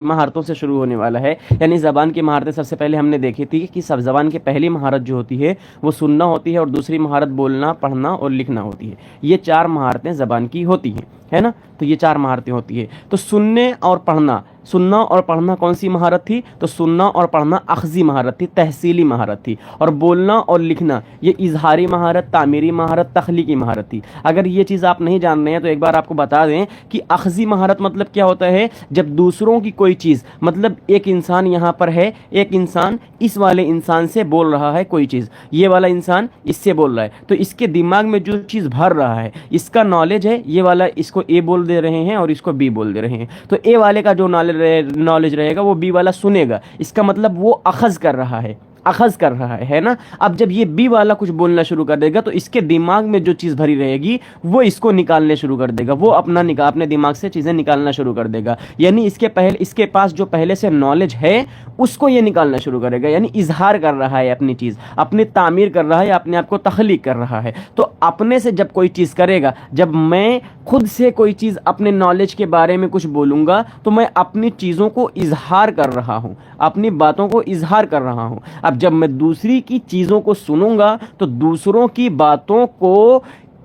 महारतों से शुरू होने वाला है। यानी ज़बान की महारतें सबसे पहले हमने देखी थी कि सब ज़बान की पहली महारत जो होती है वो सुनना होती है और दूसरी महारत बोलना, पढ़ना और लिखना होती है। ये चार महारतें ज़बान की होती हैं, है ना। तो ये चार महारतें होती है। तो सुनने और पढ़ना, सुनना और पढ़ना कौन सी महारत थी? तो सुनना और पढ़ना अख्ज़ी महारत थी, तहसीली महारत थी। और बोलना और लिखना ये इजहारी महारत, तामीरी महारत, तख्लीकी महारत थी। अगर ये चीज़ आप नहीं जान रहे हैं तो एक बार आपको बता दें कि अख्ज़ी महारत मतलब क्या होता है। जब दूसरों की कोई चीज़, मतलब एक इंसान यहाँ पर है, एक इंसान इस वाले इंसान से बोल रहा है कोई चीज़, ये वाला इंसान इससे बोल रहा है, तो इसके दिमाग में जो चीज़ भर रहा है, इसका नॉलेज है, ये वाला इसको ए बोल दे रहे हैं और इसको बी बोल दे रहे हैं, तो ए वाले का जो नॉलेज रहेगा वो बी वाला सुनेगा। इसका मतलब वो अखज़ कर रहा है, अखज़ कर रहा है ना। अब जब ये बी वाला कुछ बोलना शुरू कर देगा तो इसके दिमाग में जो चीज़ भरी रहेगी वो इसको निकालने शुरू कर देगा, वो अपने दिमाग से चीज़ें निकालना शुरू कर देगा। यानी इसके पास जो पहले से नॉलेज है उसको ये निकालना शुरू करेगा। यानी इजहार कर रहा है अपनी चीज़, अपनी तामीर कर रहा है, अपने आप को तख्लीक कर रहा है। तो अपने से जब कोई चीज़ करेगा, जब मैं खुद से कोई चीज़ अपने नॉलेज के बारे में कुछ बोलूँगा तो मैं अपनी चीज़ों को इजहार कर रहा हूँ, अपनी बातों को इजहार कर रहा हूँ। अब जब मैं दूसरी की चीज़ों को सुनूंगा तो दूसरों की बातों को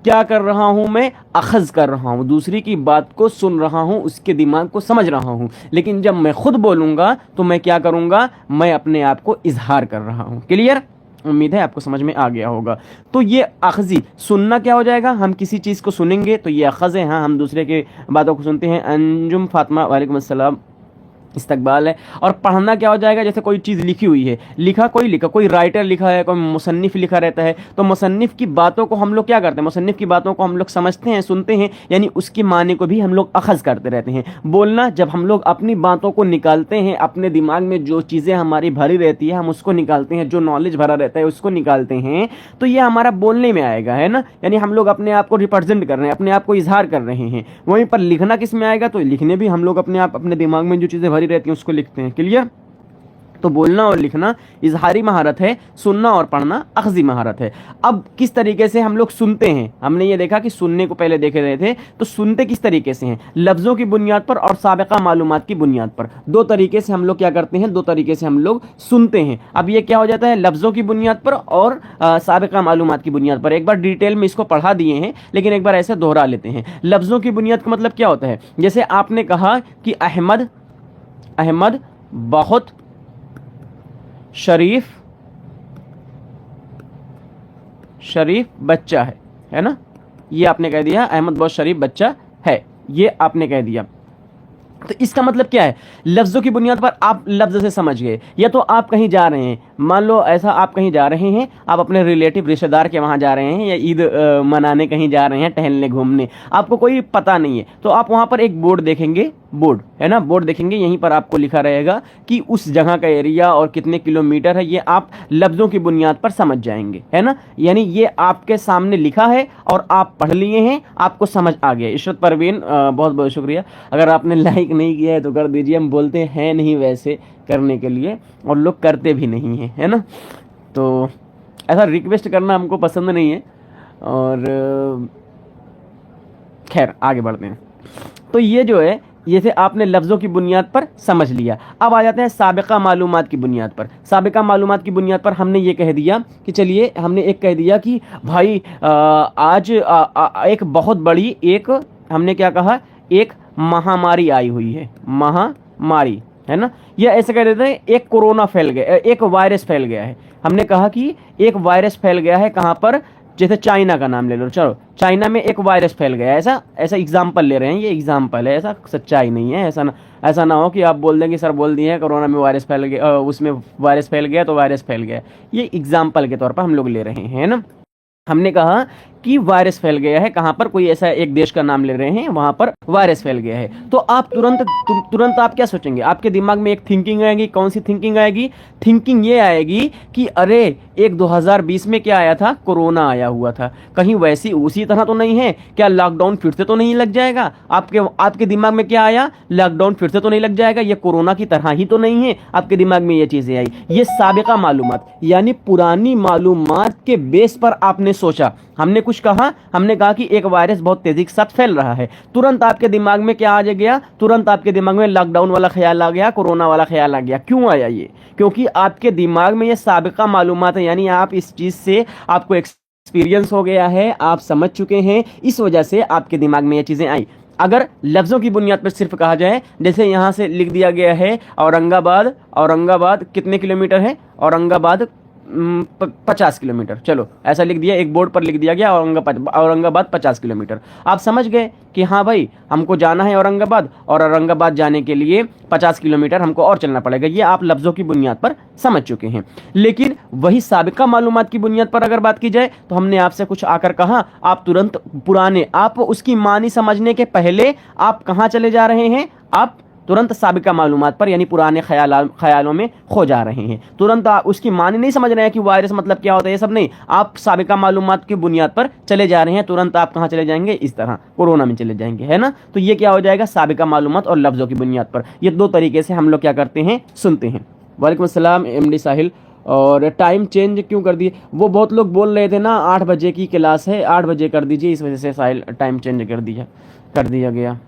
क्या कर रहा हूँ, मैं अखज़ कर रहा हूँ, दूसरी की बात को सुन रहा हूँ, उसके दिमाग को समझ रहा हूँ। लेकिन जब मैं खुद बोलूँगा तो मैं क्या करूँगा, मैं अपने आप को इजहार कर रहा हूँ। क्लियर? उम्मीद है आपको समझ में आ गया होगा। तो ये अखज़ी सुनना क्या हो जाएगा, हम किसी चीज़ को सुनेंगे तो ये अखज़ है, हाँ हम दूसरे की बातों को सुनते हैं। अंजुम फातिमा वालेकुम अस्सलाम, इस्तकबाल है। और पढ़ना क्या हो जाएगा, जैसे कोई चीज़ लिखी हुई है, कोई राइटर लिखा है, कोई मुसन्निफ़ लिखा रहता है, तो मुसन्निफ़ की बातों को हम लोग क्या करते हैं, मुसन्निफ़ की बातों को हम लोग समझते हैं, सुनते हैं, यानी उसके माने को भी हम लोग अखज़ करते रहते हैं। बोलना, जब हम लोग अपनी बातों को निकालते हैं, अपने दिमाग में जो चीज़ें हमारी भरी रहती है हम उसको निकालते हैं, जो नॉलेज भरा रहता है उसको निकालते हैं, तो ये हमारा बोलने में आएगा, है ना। यानी हम लोग अपने आप को रिप्रेजेंट कर रहे हैं, अपने आप को इजहार कर रहे हैं। वहीं पर लिखना किस में आएगा, तो लिखने भी हम लोग अपने दिमाग में जो चीज़ें भरी रहती हैं उसको लिखते हैं। क्लियर? तो बोलना और लिखना इजहारी महारत है, सुनना और पढ़ना अख्ज़ी महारत है। अब किस तरीके से हम लोग सुनते हैं, हमने ये देखा कि सुनने को पहले देख रहे थे, तो सुनते किस तरीके से हैं, लफ्ज़ों की बुनियाद पर और साबिक़ा मालूमात की बुनियाद पर। दो तरीके से हम लोग क्या करते हैं, दो तरीके से हम लोग सुनते हैं। अब ये क्या हो जाता है, लफ्ज़ों की बुनियाद पर और साबिक़ा मालूमात की बुनियाद पर। एक बार डिटेल में इसको पढ़ा दिए हैं लेकिन एक बार ऐसे दोहरा लेते हैं। लफ्ज़ों की बुनियाद का मतलब क्या होता है, जैसे आपने कहा कि अहमद बहुत शरीफ बच्चा है ना। ये आपने कह दिया अहमद बहुत शरीफ बच्चा है, ये आपने कह दिया। तो इसका मतलब क्या है, लफ्ज़ों की बुनियाद पर आप लफ्ज़ से समझ गए। या तो आप कहीं जा रहे हैं, मान लो ऐसा आप कहीं जा रहे हैं, आप अपने रिलेटिव रिश्तेदार के वहाँ जा रहे हैं, या ईद मनाने कहीं जा रहे हैं, टहलने घूमने, आपको कोई पता नहीं है, तो आप वहाँ पर एक बोर्ड देखेंगे, बोर्ड है ना, बोर्ड देखेंगे, यहीं पर आपको लिखा रहेगा कि उस जगह का एरिया और कितने किलोमीटर है, ये आप लफ्ज़ों की बुनियाद पर समझ जाएंगे, है ना। यानी ये आपके सामने लिखा है और आप पढ़ लिए हैं, आपको समझ आ गया। इशरत परवीन बहुत बहुत शुक्रिया, अगर आपने लाइक नहीं किया है तो कर दीजिए, हम बोलते हैं नहीं वैसे करने के लिए और लोग करते भी नहीं हैं, है ना। तो ऐसा रिक्वेस्ट करना हमको पसंद नहीं है। और खैर आगे बढ़ते हैं। तो ये जो है, जैसे आपने लफ्ज़ों की बुनियाद पर समझ लिया। अब आ जाते हैं साबिक़ा मालूमात की बुनियाद पर। साबिक़ा मालूमात की बुनियाद पर हमने ये कह दिया कि चलिए, हमने एक कह दिया कि भाई आज एक बहुत बड़ी, एक हमने क्या कहा, एक महामारी आई हुई है, महामारी, है ना। या ऐसे कह देते हैं एक कोरोना फैल गया, एक वायरस फैल गया है। हमने कहा कि एक वायरस फैल गया है, कहाँ पर, जैसे चाइना का नाम ले लो, चलो चाइना में एक वायरस फैल गया है, ऐसा एग्जाम्पल ले रहे हैं, ये एग्जाम्पल है, ऐसा सच्चाई नहीं है। ऐसा ना हो कि आप बोल दें कि सर बोल दिए हैं कोरोना में वायरस फैल गया, उसमें वायरस फैल गया तो वायरस फैल गया। ये एग्जाम्पल के तौर पर हम लोग ले रहे हैं ना। हमने कहा कि वायरस फैल गया है, कहाँ पर, कोई ऐसा एक देश का नाम ले रहे हैं, वहाँ पर वायरस फैल गया है। तो आप तुरंत आप क्या सोचेंगे, आपके दिमाग में एक थिंकिंग आएगी। कौन सी थिंकिंग आएगी? थिंकिंग ये आएगी कि अरे एक 2020 में क्या आया था, कोरोना आया हुआ था, कहीं वैसी उसी तरह तो नहीं है, क्या लॉकडाउन फिर से तो नहीं लग जाएगा। आपके दिमाग में क्या आया, लॉकडाउन फिर से तो नहीं लग जाएगा, ये कोरोना की तरह ही तो नहीं है, आपके दिमाग में ये चीज़ें आई। ये साबिक़ा मालूमात, यानी पुरानी मालूमात के बेस पर आपने सोचा, हमने कुछ कहा, हमने कहा कि एक वायरस बहुत तेजी के साथ फैल रहा है, तुरंत आपके दिमाग में क्या आ गया? तुरंत आपके दिमाग में लॉकडाउन वाला ख्याल आ गया, कोरोना वाला ख्याल आ गया। क्यों आया ये? क्योंकि आपके दिमाग में ये साबिका मालूमात है, यानी आप इस चीज से आपको एक्सपीरियंस हो गया है, आप समझ चुके हैं, इस वजह से आपके दिमाग में ये चीजें आई। अगर लफ्ज़ों की बुनियाद पर सिर्फ कहा जाए, जैसे यहाँ से लिख दिया गया है औरंगाबाद, औरंगाबाद कितने किलोमीटर है? औरंगाबाद 50 किलोमीटर, चलो ऐसा लिख दिया, एक बोर्ड पर लिख दिया गया औरंगाबाद 50 किलोमीटर। आप समझ गए कि हाँ भाई हमको जाना है औरंगाबाद, और औरंगाबाद जाने के लिए 50 किलोमीटर हमको और चलना पड़ेगा। ये आप लफ्ज़ों की बुनियाद पर समझ चुके हैं। लेकिन वही साबिका मालूमात की बुनियाद पर अगर बात की जाए, तो हमने आपसे कुछ आकर कहा, आप तुरंत पुराने, आप उसकी मानी समझने के पहले आप कहाँ चले जा रहे हैं? आप तुरंत साबिका मालूमात पर यानी पुराने ख्यालों में खो जा रहे हैं। तुरंत आप उसकी मानी नहीं समझ रहे हैं कि वायरस मतलब क्या होता है, ये सब नहीं, आप साबिका मालूमात की बुनियाद पर चले जा रहे हैं। तुरंत आप कहाँ चले जाएंगे? इस तरह कोरोना में चले जाएंगे, है ना। तो ये क्या हो जाएगा? साबिका मालूमात और लफ्ज़ों की बुनियाद पर। ये दो तरीके से हम लोग क्या करते हैं? सुनते हैं। वालेकुम अस्सलाम MD साहिल। और टाइम चेंज क्यों कर दिए? वो बहुत लोग बोल रहे थे ना 8 बजे की क्लास है, 8 बजे कर दीजिए, इस वजह से साहिल टाइम चेंज कर दिया गया,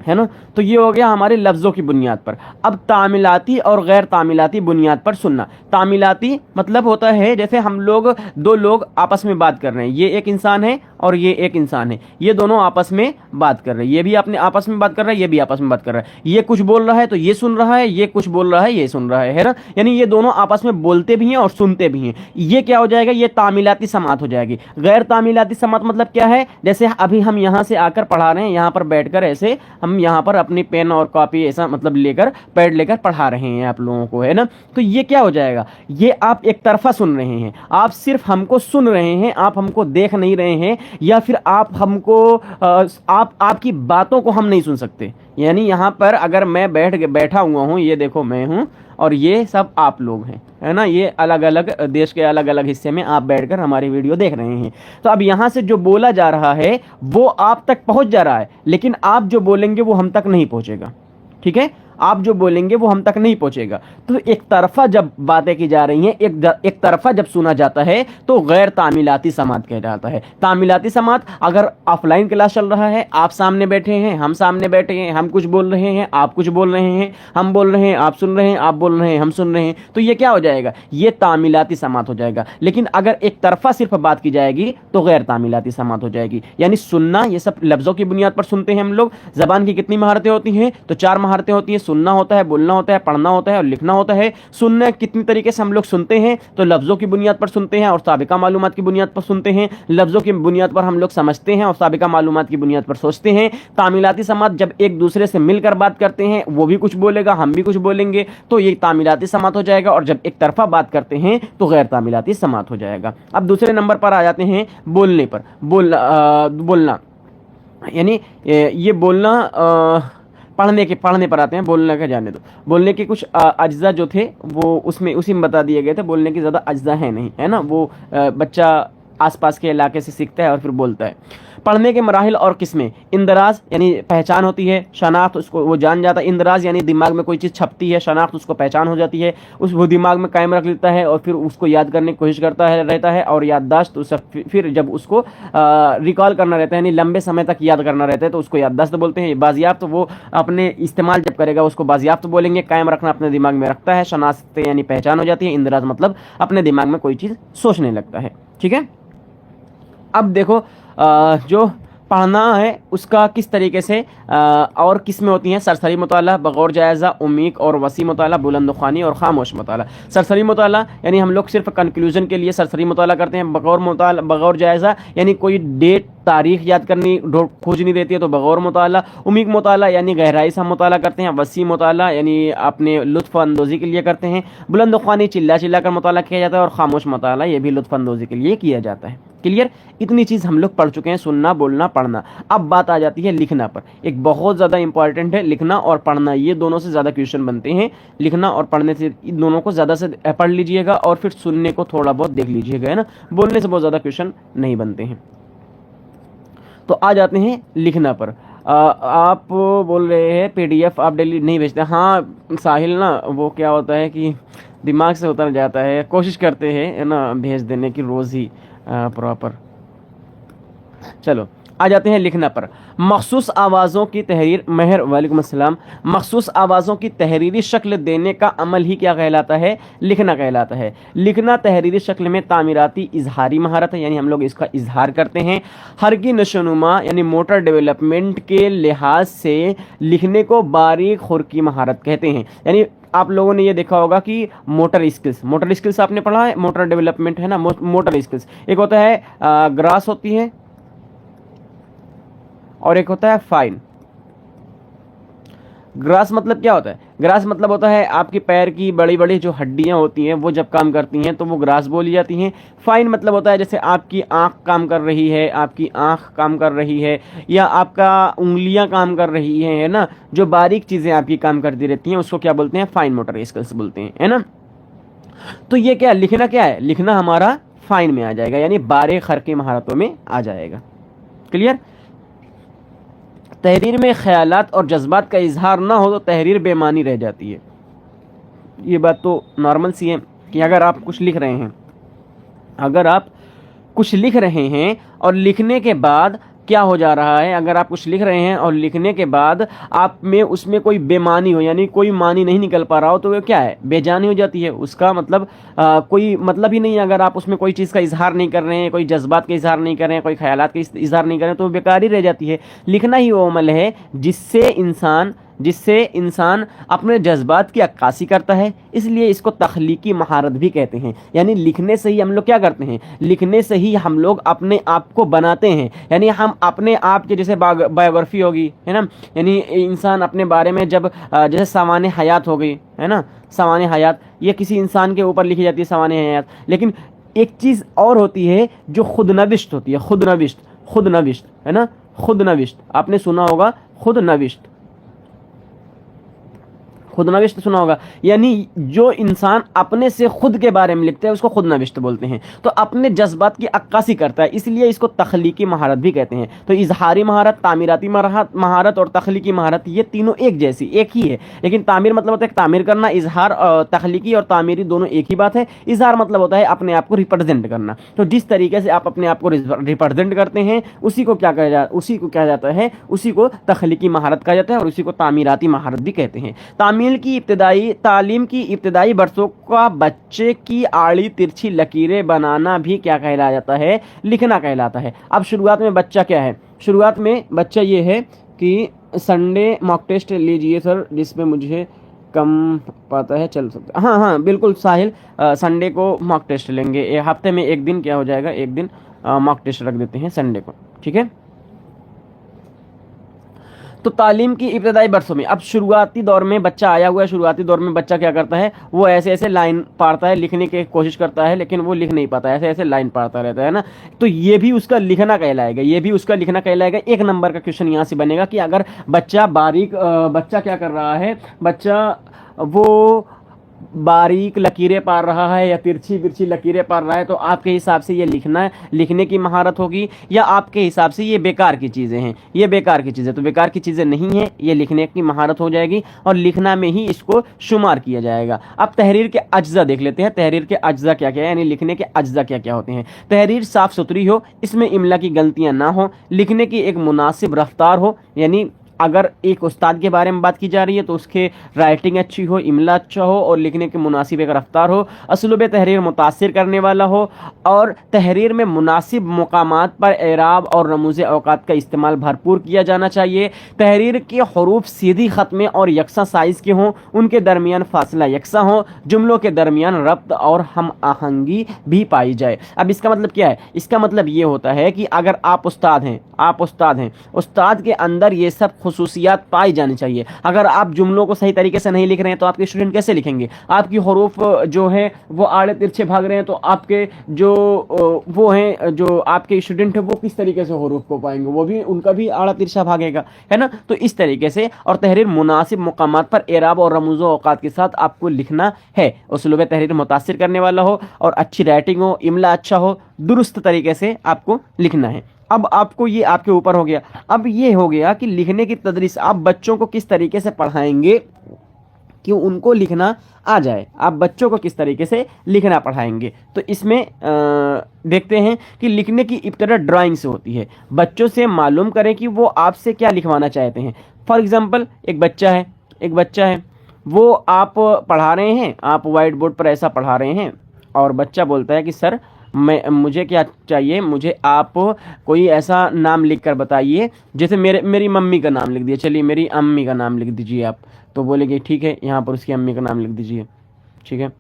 है ना। तो ये हो गया हमारे लफ्ज़ों की बुनियाद पर। अब तामीलाती और गैर तामीलाती बुनियाद पर सुनना। तामीलाती मतलब होता है जैसे हम लोग, दो लोग आपस में बात कर रहे हैं, ये एक इंसान है और ये एक इंसान है, ये दोनों आपस में बात कर रहे हैं, ये भी अपने आपस में बात कर रहा है, ये भी आपस में बात कर रहा है, ये कुछ बोल रहा है तो ये सुन रहा है, ये कुछ बोल रहा है ये सुन रहा है ना। यानी ये दोनों आपस में बोलते भी हैं और सुनते भी हैं। ये क्या हो जाएगा? ये तामीलाती समात हो जाएगी। गैर तामीलाती समात मतलब क्या है? जैसे अभी हम यहाँ से आकर पढ़ा रहे हैं, यहाँ पर बैठकर ऐसे हम यहाँ पर अपनी पेन और कॉपी ऐसा मतलब लेकर, पैड लेकर पढ़ा रहे हैं आप लोगों को, है ना। तो ये क्या हो जाएगा? ये आप एक तरफा सुन रहे हैं, आप सिर्फ हमको सुन रहे हैं, आप हमको देख नहीं रहे हैं, या फिर आप हमको आपकी बातों को हम नहीं सुन सकते। यानी यहाँ पर अगर मैं बैठा हुआ हूँ, ये देखो मैं हूँ और ये सब आप लोग हैं, है ना। ये अलग अलग देश के अलग अलग हिस्से में आप बैठकर हमारी वीडियो देख रहे हैं। तो अब यहाँ से जो बोला जा रहा है वो आप तक पहुँच जा रहा है, लेकिन आप जो बोलेंगे वो हम तक नहीं पहुँचेगा, ठीक है। आप जो बोलेंगे वो हम तक नहीं पहुंचेगा। तो एक तरफा जब बातें की जा रही हैं, एक तरफा जब सुना जाता है तो गैर तामीलाती समात कह जाता है। तामीलाती समात अगर ऑफलाइन क्लास चल रहा है, आप सामने बैठे हैं, हम सामने बैठे हैं, हम कुछ बोल रहे हैं, आप कुछ बोल रहे हैं, हम बोल रहे हैं, आप सुन रहे हैं, आप बोल रहे हैं, हम सुन रहे हैं, तो ये क्या हो जाएगा? ये तामीलाती समात हो जाएगा। लेकिन अगर एक तरफा सिर्फ बात की जाएगी तो गैर तामीलाती समात हो जाएगी। यानी सुनना, ये सब लफ्ज़ों की बुनियाद पर सुनते हैं हम लोग। ज़बान की कितनी महारतें होती हैं? तो 4 महारतें होती हैं। सुनना होता है, बोलना होता है, पढ़ना होता है और लिखना होता है। सुनना कितनी तरीके से हम लोग सुनते हैं? तो लफ्ज़ों की बुनियाद पर सुनते हैं और साबिका मालूमात की बुनियाद पर सुनते हैं। लफ्ज़ों की बुनियाद पर हम लोग समझते हैं और साबिका मालूमात की बुनियाद पर सोचते हैं। तामीलाती समात जब एक दूसरे से मिलकर बात करते हैं, वो भी कुछ बोलेगा, हम भी कुछ बोलेंगे, तो ये तामीलाती समात हो जाएगा। और जब एक तरफा बात करते हैं तो गैर तामीलाती समात हो जाएगा। अब दूसरे नंबर पर आ जाते हैं बोलने पर। बोलना यानी ये बोलना, पढ़ने पर आते हैं। बोलने का जाने दो। बोलने के कुछ अज्जा जो थे वो उसमें उसी में बता दिए गए थे। बोलने के ज़्यादा अज्जा है नहीं, है ना। वो बच्चा आसपास के इलाके से सीखता है और फिर बोलता है। पढ़ने के मराहिल और किस्में। इंदराज यानी पहचान होती है, शनाख्त उसको वो जान जाता है। इंदराज यानी दिमाग में कोई चीज़ छपती है, शनाख्त उसको पहचान हो जाती है, वो दिमाग में कायम रख लेता है और फिर उसको याद करने की कोशिश करता है रहता है। और याददाश्त फिर जब उसको रिकॉल करना रहता है, यानी लंबे समय तक याद करना रहता है, तो उसको याददाश्त बोलते हैं। बाजियाफ्त वो अपने इस्तेमाल जब करेगा उसको बाजियाफ्त बोलेंगे। कायम रखना अपने दिमाग में रखता है। शनाख्त यानी पहचान हो जाती है। इंदराज मतलब अपने दिमाग में कोई चीज़ सोचने लगता है, ठीक है। अब देखो जो पढ़ना है उसका किस तरीके से और किस्में होती हैं। सरसरी मुताला, बगौर जायज़ा, उमीक और वसी मुताला, बुलंद ख़्वानी और खामोश मुताला। सरसरी मुताला यानी हम लोग सिर्फ कंक्लूजन के लिए सरसरी मुताला करते हैं। बगौर जायज़ा यानी कोई डेट तारीख याद करनी खोजनी रहती है तो बगौर मुताला। उमीक मुताला यानी गहराई से हम मुताला करते हैं। वसी मुताला यानी अपने लुत्फ़ अंदोज़ी के लिए करते हैं। बुलंद ख़्वानी चिल्ला चिल्ला कर मुताला किया जाता है। और खामोश मुताला ये भी लुत्फ़ अंदोज़ी के लिए किया जाता है। क्लियर? इतनी चीज़ हम लोग पढ़ चुके हैं, सुनना, बोलना, पढ़ना। अब बात आ जाती है लिखना पर। एक बहुत ज़्यादा इंपॉर्टेंट है लिखना और पढ़ना। ये दोनों से ज़्यादा क्वेश्चन बनते हैं। लिखना और पढ़ने से इन दोनों को ज़्यादा से पढ़ लीजिएगा और फिर सुनने को थोड़ा बहुत देख लीजिएगा, है ना। बोलने से बहुत ज़्यादा क्वेश्चन नहीं बनते हैं। तो आ जाते हैं लिखना पर। आप बोल रहे हैं PDF आप डेली नहीं भेजते। हाँ साहिल ना, वो क्या होता है कि दिमाग से उतर जाता है। कोशिश करते हैं, है ना, भेज देने की रोज़ ही प्रॉपर। चलो आ जाते हैं लिखना पर। मखसूस आवाज़ों की तहरीर, महर वालेकुम अस्सलाम। मखसूस आवाज़ों की तहरीरी शक्ल देने का अमल ही क्या कहलाता है? लिखना कहलाता है। लिखना तहरीरी शक्ल में तामीराती इजहारी महारत है, यानी हम लोग इसका इजहार करते हैं। हरकी नशोनुमा यानी मोटर डेवलपमेंट के लिहाज से लिखने को बारीक खुरकी महारत कहते हैं। यानी आप लोगों ने ये देखा होगा कि मोटर स्किल्स आपने पढ़ा है, मोटर डेवलपमेंट है ना, मोटर स्किल्स। एक होता है ग्रास होती है और एक होता है फाइन। ग्रास मतलब क्या होता है? ग्रास मतलब होता है आपके पैर की बड़ी बड़ी जो हड्डियां होती हैं वो जब काम करती हैं तो वो ग्रास बोली जाती हैं। फाइन मतलब होता है जैसे आपकी आंख काम कर रही है, आपकी आंख काम कर रही है, या आपका उंगलियां काम कर रही हैं, है ना, जो बारीक चीजें आपकी काम करती रहती हैं उसको क्या बोलते हैं? फाइन मोटर स्किल्स बोलते हैं, है ना। तो ये क्या लिखना क्या है? लिखना हमारा फाइन में आ जाएगा, यानी बारीक खरकी महारतों में आ जाएगा। क्लियर? तहरीर में ख्यालात और जज्बात का इजहार ना हो तो तहरीर बेमानी रह जाती है। ये बात तो नॉर्मल सी है कि अगर आप कुछ लिख रहे हैं, अगर आप कुछ लिख रहे हैं और लिखने के बाद क्या हो जा रहा है, अगर आप कुछ लिख रहे हैं और लिखने के बाद आप में उसमें कोई बेमानी हो, यानी कोई मानी नहीं निकल पा रहा हो, तो वो क्या है? बेजानी हो जाती है। उसका मतलब कोई मतलब ही नहीं है। अगर आप उसमें कोई चीज़ का इजहार नहीं कर रहे हैं, कोई जज्बात का इजहार नहीं कर रहे हैं, कोई ख्यालात का इजहार नहीं कर रहे हैं, तो वो बेकार ही रह जाती है। लिखना ही वो अमल है जिससे इंसान अपने जज्बात की अक्कासी करता है, इसलिए इसको तख्लीकी महारत भी कहते हैं। यानी लिखने से ही हम लोग क्या करते हैं? लिखने से ही हम लोग अपने आप को बनाते हैं। यानी हम अपने आप के, जैसे बायोग्राफी होगी, है ना, यानी इंसान अपने बारे में जब जैसे सामान्य हयात हो गई, है ना, सामान्य हयात, ये किसी इंसान के ऊपर लिखी जाती है सामान्य हयात। लेकिन एक चीज़ और होती है जो खुदनविश्त होती है। खुदनविश्त, है ना, खुदनविश्त आपने सुना होगा, खुदनविश्त सुना होगा। यानी जो इंसान अपने से खुद के बारे में लिखता है उसको खुदनविश्त बोलते हैं। तो अपने जज्बात की अक्कासी करता है, इसलिए इसको तख्लीकी महारत भी कहते हैं। तो इजहारी महारत, तामीराती महारत और तख्लीकी महारत ये तीनों एक ही है। लेकिन तामीर मतलब होता है तामीर करना, इजहार तख्लीकी और तामीरी दोनों एक ही बात है। इजहार मतलब होता है अपने आप को रिप्रेजेंट करना। तो जिस तरीके से आप अपने आप को रिप्रेजेंट करते हैं उसी को क्या कहा जाता है? उसी को तख्लीकी महारत कहा जाता है और उसी को तामीराती महारत भी कहते हैं। तालीम की इब्तिदाई बरसों का बच्चे की आड़ी तिरछी लकीरें बनाना भी क्या कहलाया जाता है? लिखना कहलाता है। अब शुरुआत में बच्चा क्या है? शुरुआत में बच्चा ये है कि संडे मॉक टेस्ट लीजिए सर, जिसमें मुझे कम पता है, चल सकता। हाँ बिल्कुल साहिल, संडे को मॉक टेस्ट लेंगे। हफ्ते में एक दिन क्या हो जाएगा, एक दिन मॉक टेस्ट रख देते हैं संडे को, ठीक है। तो तालीम की इब्तदाई बरसों में, अब शुरुआती दौर में बच्चा आया हुआ है। शुरुआती दौर में बच्चा क्या करता है? वो ऐसे ऐसे लाइन पढ़ता है, लिखने की कोशिश करता है, लेकिन वो लिख नहीं पाता, ऐसे ऐसे लाइन पढ़ता रहता है ना। तो ये भी उसका लिखना कहलाएगा। एक नंबर का क्वेश्चन यहाँ से बनेगा कि अगर बच्चा बच्चा क्या कर रहा है, बच्चा वो बारीक लकीरें पार रहा है या तिरछी बिरछी लकीरें पार रहा है, तो आपके हिसाब से ये लिखने की महारत होगी, या आपके हिसाब से ये बेकार की चीज़ें हैं? ये बेकार की चीज़ें, तो बेकार की चीज़ें नहीं है, ये लिखने की महारत हो जाएगी और लिखना में ही इसको शुमार किया जाएगा। अब तहरीर के अज्जा देख लेते हैं। तहरीर के अज्जा क्या क्या है, यानी लिखने के अज्जा क्या क्या होते हैं। तहरीर साफ़ सुथरी हो, इसमें इमला की गलतियाँ ना हो, लिखने की एक मुनासिब रफ्तार हो, यानी अगर एक उस्ताद के बारे में बात की जा रही है तो उसके राइटिंग अच्छी हो, इमला अच्छा हो और लिखने के मुनासिब एक रफ्तार हो, असलूब तहरीर मुतासिर करने वाला हो, और तहरीर में मुनासिब मुकामात पर एराब और रमूज़ औकात का इस्तेमाल भरपूर किया जाना चाहिए। तहरीर के हरूफ सीधी ख़त में और यकसा साइज़ के हों, उनके दरमियान फासला यकसा हो, जुमलों के दरमियान रब्त और हम आहंगी भी पाई जाए। अब इसका मतलब क्या है? इसका मतलब ये होता है कि अगर आप उस्ताद हैं, उस्ताद के अंदर ये सब खुसूसियात पाई जानी चाहिए। अगर आप जुमलों को सही तरीके से नहीं लिख रहे हैं तो आपके स्टूडेंट कैसे लिखेंगे? आपकी हरूफ जो है वो आड़े तिरछे भाग रहे हैं, तो आपके जो वो हैं, जो आपके स्टूडेंट है, वो किस तरीके से हरूफ को पाएंगे? वो भी, उनका भी आड़ा तिरछा भागेगा, है ना। तो इस तरीके से, और तहरीर मुनासिब मुकामात पर एराब और रमूज़ औकात के साथ आपको लिखना है। उसलूब तहरीर मुतासिर करने वाला हो और अच्छी राइटिंग हो, इमला अच्छा हो, दुरुस्त तरीके से आपको लिखना है। अब आपको ये आपके ऊपर हो गया। अब ये हो गया कि लिखने की तदरीस आप बच्चों को किस तरीके से पढ़ाएंगे, कि उनको लिखना आ जाए। आप बच्चों को किस तरीके से लिखना पढ़ाएंगे, तो इसमें देखते हैं कि लिखने की इब्तदा ड्राइंग से होती है। बच्चों से मालूम करें कि वो आपसे क्या लिखवाना चाहते हैं। फॉर एग्जांपल एक बच्चा है, वो आप पढ़ा रहे हैं, आप वाइट बोर्ड पर ऐसा पढ़ा रहे हैं और बच्चा बोलता है कि सर मुझे क्या चाहिए, मुझे आप कोई ऐसा नाम लिख कर बताइए, जैसे मेरी मम्मी का नाम लिख दिए, चलिए मेरी अम्मी का नाम लिख दीजिए आप। तो बोलेंगे ठीक है, यहाँ पर उसकी अम्मी का नाम लिख दीजिए, ठीक है,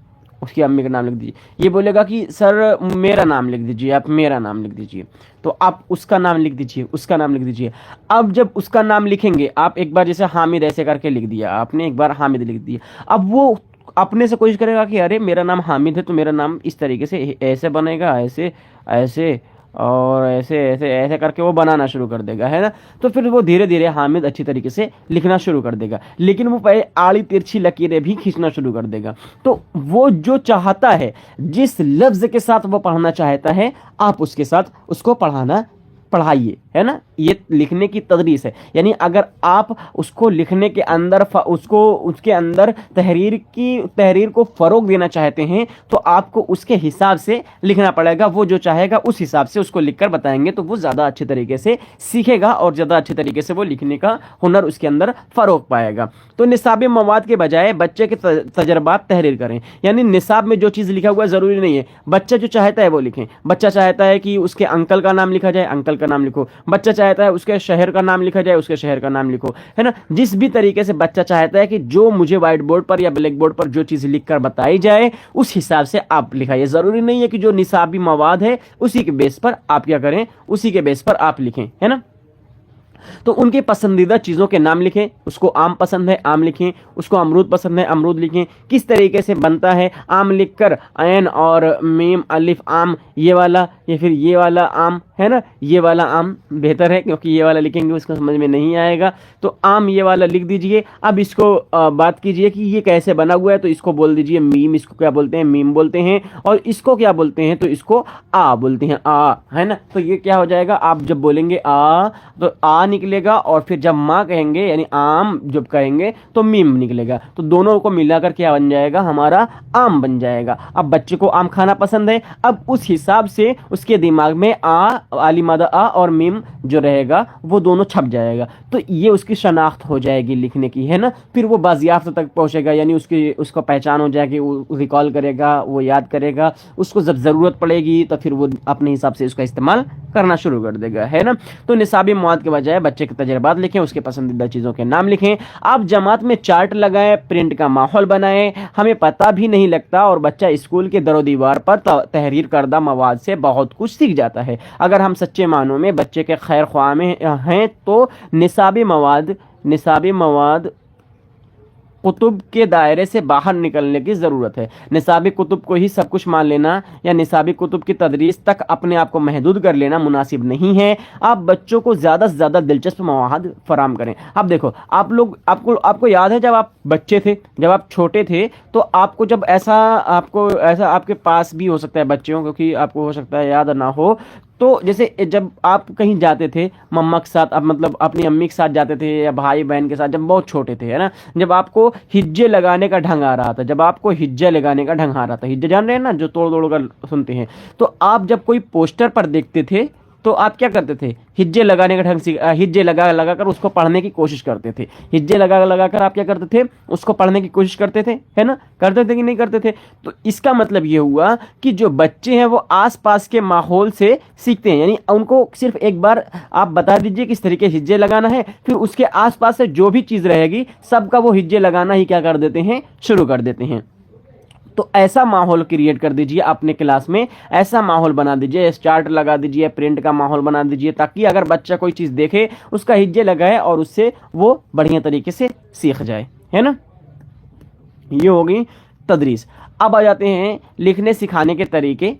उसकी अम्मी का नाम लिख दीजिए। ये बोलेगा कि सर मेरा नाम लिख दीजिए, आप मेरा नाम लिख दीजिए। तो आप उसका नाम लिख दीजिए, उसका नाम लिख दीजिए। अब जब उसका नाम लिखेंगे आप, एक बार जैसे हामिद ऐसे करके लिख दिया आपने, एक बार हामिद लिख दिया, अब वो अपने से कोशिश करेगा कि अरे मेरा नाम हामिद है तो मेरा नाम इस तरीके से ऐसे बनेगा, ऐसे ऐसे और ऐसे ऐसे ऐसे करके वो बनाना शुरू कर देगा, है ना। तो फिर वो धीरे धीरे हामिद अच्छी तरीके से लिखना शुरू कर देगा, लेकिन वो पहले आड़ी तिरछी लकीरें भी खींचना शुरू कर देगा। तो वो जो चाहता है, जिस लफ्ज़ के साथ वो पढ़ना चाहता है, आप उसके साथ उसको पढ़ाइए, है ना। ये लिखने की तदरीस है। यानी अगर आप उसको लिखने के अंदर उसके अंदर तहरीर को फ़रोग देना चाहते हैं, तो आपको उसके हिसाब से लिखना पड़ेगा। वो जो चाहेगा उस हिसाब से उसको लिखकर बताएंगे तो वो ज़्यादा अच्छे तरीके से सीखेगा और ज़्यादा अच्छे तरीके से वो लिखने का हुनर उसके अंदर फ़रोग पाएगा। तो निसाबी मवाद के बजाय बच्चे के तजर्बात तहरीर करें। यानी निसाब में जो चीज़ लिखा हुआ है ज़रूरी नहीं है बच्चा जो चाहता है वो लिखें। बच्चा चाहता है कि उसके अंकल का नाम लिखा जाए, अंकल का नाम लिखो। बच्चा चाहता है उसके शहर का नाम लिखा जाए, उसके शहर का नाम लिखो, है ना। जिस भी तरीके से बच्चा चाहता है कि जो मुझे व्हाइट बोर्ड पर या ब्लैक बोर्ड पर जो चीज़ लिखकर बताई जाए उस हिसाब से आप लिखाइए। ज़रूरी नहीं है कि जो निसाबी मवाद है उसी के बेस पर आप क्या करें, उसी के बेस पर आप लिखें, है ना। तो उनके पसंदीदा चीज़ों के नाम लिखें। उसको आम पसंद है आम लिखें, उसको अमरूद पसंद है अमरूद लिखें। किस तरीके से बनता है आम लिखकर ऐन और मीम अलिफ आम, ये वाला या फिर ये वाला आम, है ना। ये वाला आम बेहतर है क्योंकि ये वाला लिखेंगे उसको समझ में नहीं आएगा। तो आम ये वाला लिख दीजिए। अब इसको बात कीजिए कि ये कैसे बना हुआ है, तो इसको बोल दीजिए मीम। इसको क्या बोलते हैं, मीम बोलते हैं। और इसको क्या बोलते हैं, तो इसको आ बोलते हैं, आ, है ना। तो ये क्या हो जाएगा, आप जब बोलेंगे आ तो आ निकलेगा, और फिर जब माँ कहेंगे यानी आम जब कहेंगे तो मीम निकलेगा। तो दोनों को मिलाकर क्या बन जाएगा, हमारा आम बन जाएगा। अब बच्चे को आम खाना पसंद है, अब उस हिसाब से उसके दिमाग में आ, आली मादा आ और मीम जो रहेगा वो दोनों छप जाएगा। तो ये उसकी शनाख्त हो जाएगी लिखने की, है ना। फिर वो बाजियाफ्त तक पहुंचेगा, यानी उसको पहचान हो जाएगी, वो रिकॉल करेगा, वो याद करेगा। उसको जब ज़रूरत पड़ेगी तो फिर वो अपने हिसाब से उसका इस्तेमाल करना शुरू कर देगा, है ना। तो निसाबी मवाद के बजाय बच्चे के तजर्बात लिखें, उसके पसंदीदा चीज़ों के नाम लिखें। आप जमात में चार्ट लगाएं, प्रिंट का माहौल बनाएं। हमें पता भी नहीं लगता और बच्चा स्कूल के दरो दीवार पर तहरीर करदा मवाद से बहुत कुछ सीख जाता है। अगर हम सच्चे मानों में बच्चे के खैर ख्वाह में हैं तो निसाबी मवाद कुतुब के दायरे से बाहर निकलने की ज़रूरत है। निसाबी कुतुब को ही सब कुछ मान लेना या निसाबी कुतुब की तदरीस तक अपने आप को महदूद कर लेना मुनासिब नहीं है। आप बच्चों को ज़्यादा से ज़्यादा दिलचस्प मवाद फराम करें। अब देखो, आपको याद है जब आप बच्चे थे, जब आप छोटे थे, तो आपको जब ऐसा आपके पास भी हो सकता है बच्चों, क्योंकि आपको हो सकता है याद ना हो, तो जैसे जब आप कहीं जाते थे मम्मा के साथ, अब मतलब अपनी अम्मी के साथ जाते थे या भाई बहन के साथ, जब बहुत छोटे थे, है ना, जब आपको हिज्जे लगाने का ढंग आ रहा था, हिज्जे जान रहे हैं ना, जो तोड़ तोड़ कर सुनते हैं। तो आप जब कोई पोस्टर पर देखते थे तो आप क्या करते थे, हिज्जे लगाने का ढंग हिज्जे लगा कर उसको पढ़ने की कोशिश करते थे। हिज्जे लगा कर आप क्या करते थे, उसको पढ़ने की कोशिश करते थे, है ना, करते थे कि नहीं करते थे। तो इसका मतलब ये हुआ कि जो बच्चे हैं वो आसपास के माहौल से सीखते हैं। यानी उनको सिर्फ एक बार आप बता दीजिए किस तरीके हिज्जे लगाना है, फिर उसके आसपास से जो भी चीज़ रहेगी सबका वो हिज्जे लगाना ही क्या कर देते हैं, शुरू कर देते हैं। तो ऐसा माहौल क्रिएट कर दीजिए अपने क्लास में, ऐसा माहौल बना दीजिए, चार्ट लगा दीजिए, प्रिंट का माहौल बना दीजिए, ताकि अगर बच्चा कोई चीज़ देखे उसका हिज्जे लगाए और उससे वो बढ़िया तरीके से सीख जाए, है ना। ये होगी तदरीस। अब आ जाते हैं लिखने सिखाने के तरीके।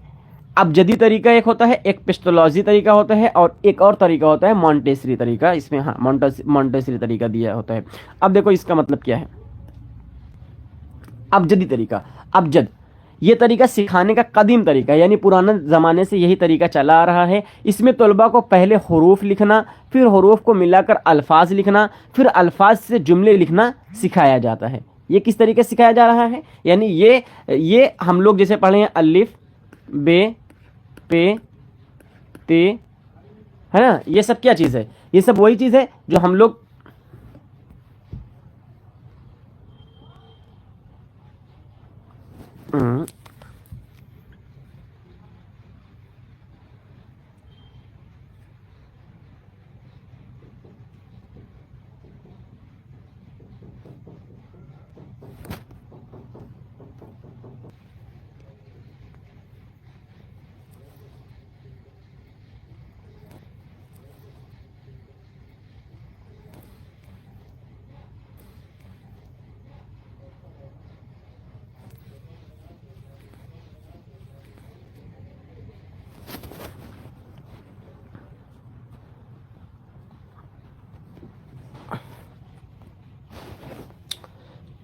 अब जदीद तरीका एक होता है, एक पिस्टोलॉजी तरीका होता है, और एक और तरीका होता है मॉन्टेसरी तरीका। इसमें हाँ मॉन्टेसरी तरीका दिया होता है। अब देखो इसका मतलब क्या है। अबजदी तरीका, अबजद ये तरीका सिखाने का कदीम तरीका है, यानी पुराने ज़माने से यही तरीका चला आ रहा है। इसमें तलबा को पहले हुरूफ लिखना, फिर हुरूफ को मिलाकर अल्फाज लिखना, फिर अल्फाज से जुमले लिखना सिखाया जाता है। ये किस तरीके से सिखाया जा रहा है, यानी ये हम लोग जैसे पढ़े हैं अलिफ बे पे ते, है ना, ये सब क्या चीज़ है, ये सब वही चीज़ है जो हम लोग